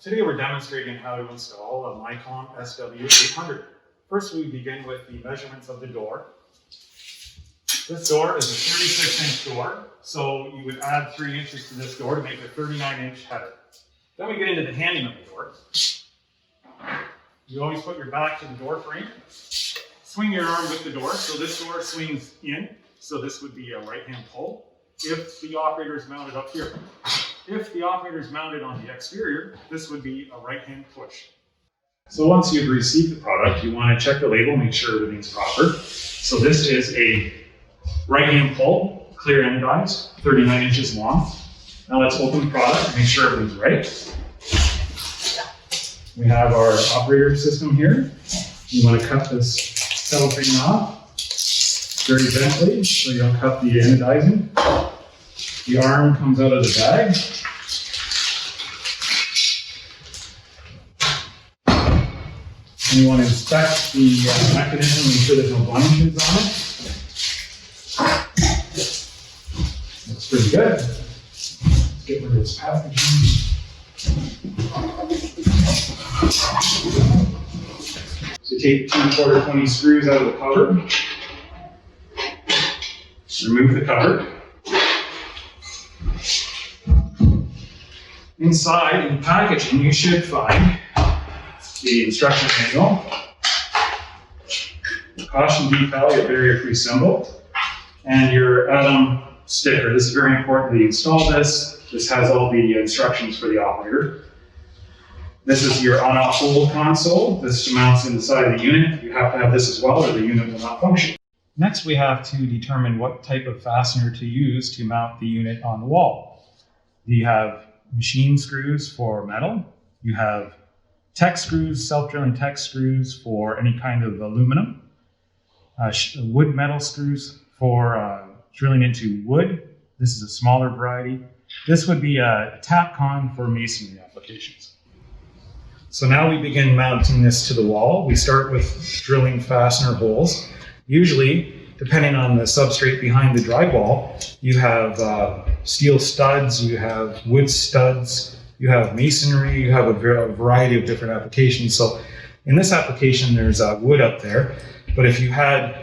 Today we're demonstrating how to install a Micom SW800. First we begin with the measurements of the door. This door is a 36-inch door, so you would add 3 inches to this door to make a 39-inch header. Then we get into the handing of the door. You always put your back to the door frame. Swing your arm with the door, so this door swings in, so this would be a right-hand pull. If the operator is mounted up here. If the operator is mounted on the exterior, this would be a right-hand push. So once you've received the product, you want to check the label, make sure everything's proper. So this is a right-hand pull, clear anodized, 39 inches long. Now let's open the product, make sure everything's right. We have our operator system here. You want to cut this cellophane off very gently so you don't cut the anodizing. The arm comes out of the bag. And you want to inspect the mechanism, make sure there's no blemishes on it. Looks pretty good. Let's get rid of this packaging. So take 2 1/4 screws out of the cover. Remove the cover. Inside, in the packaging, you should find the instruction manual, caution decal, your barrier-free symbol, and your Atom sticker. This is very important that you install this. This has all the instructions for the operator. This is your on-off hold console. This mounts inside the unit. You have to have this as well or the unit will not function. Next, we have to determine what type of fastener to use to mount the unit on the wall. You have machine screws for metal. You have tech screws, self-drilling tech screws for any kind of aluminum. Wood metal screws for drilling into wood. This is a smaller variety. This would be a Tapcon for masonry applications. So now we begin mounting this to the wall. We start with drilling fastener holes. Usually, depending on the substrate behind the drywall, you have steel studs, you have wood studs, you have masonry, you have a variety of different applications. So in this application, there's wood up there, but if you had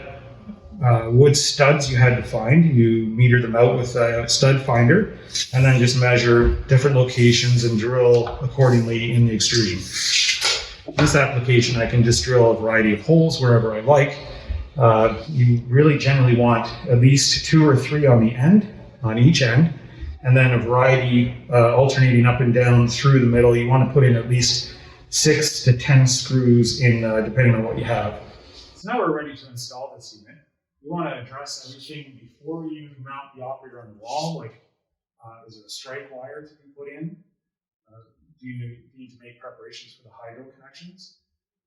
wood studs you had to find, you meter them out with a stud finder, and then just measure different locations and drill accordingly in the extrusion. In this application, I can just drill a variety of holes wherever I like. You really generally want at least 2 or 3 on the end, on each end, and then a variety alternating up and down through the middle. You want to put in at least 6 to 10 screws in, depending on what you have. So now we're ready to install this unit. You want to address everything before you mount the operator on the wall, like is there a strike wire to be put in? Do you need to make preparations for the hydro connections?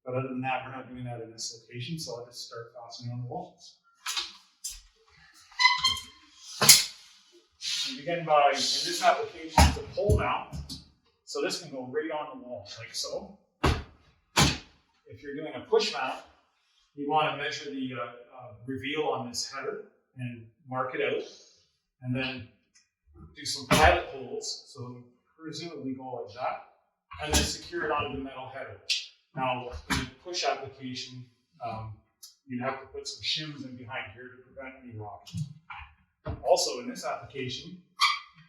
But other than that, we're not doing that in this location, so I'll just start fastening on the walls. We begin by, in this application, it's a pole mount, so this can go right on the wall, like so. If you're doing a push mount, you want to measure the reveal on this header and mark it out, and then do some pilot holes, so presumably go like that, and then secure it onto the metal header. Now, in the push application, you'd have to put some shims in behind here to prevent any rocking. Also, in this application,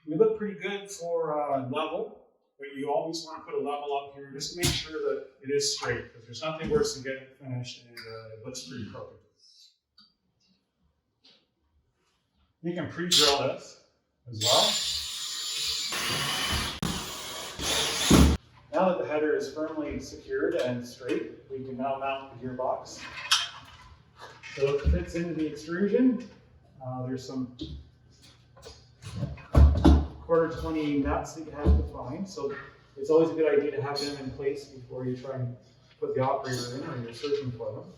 we look pretty good for level, but you always want to put a level up here just to make sure that it is straight, because there's nothing worse than getting it finished and it looks pretty crooked. You can pre-drill this as well. Now that the header is firmly secured and straight, we can now mount the gearbox. So it fits into the extrusion. There's some 1/4 nuts that you have to find. So it's always a good idea to have them in place before you try and put the operator in or you're searching for them.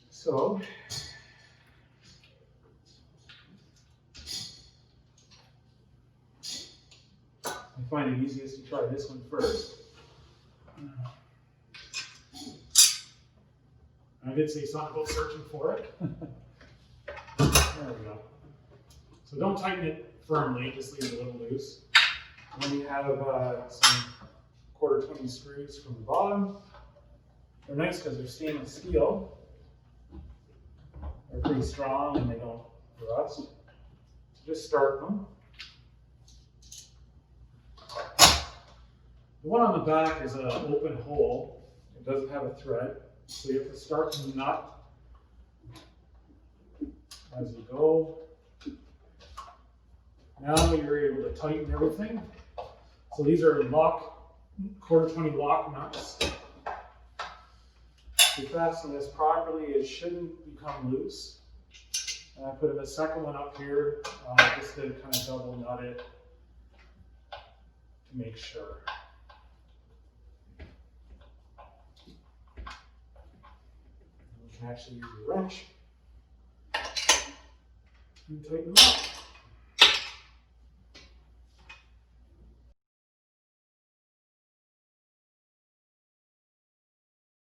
So I find it easiest to try this one first. I did say something about searching for it. There we go. So don't tighten it firmly, just leave it a little loose. And then you have some quarter 20 screws from the bottom. They're nice because they're stainless steel. They're pretty strong and they don't rust. So just start them. The one on the back is an open hole. It doesn't have a thread. So you have to start the nut as you go. Now you're able to tighten everything. So these are quarter 20 lock nuts. If you fasten this properly, it shouldn't become loose. And I put a second one up here just to kind of double nut it to make sure. You can actually use your wrench and tighten them up.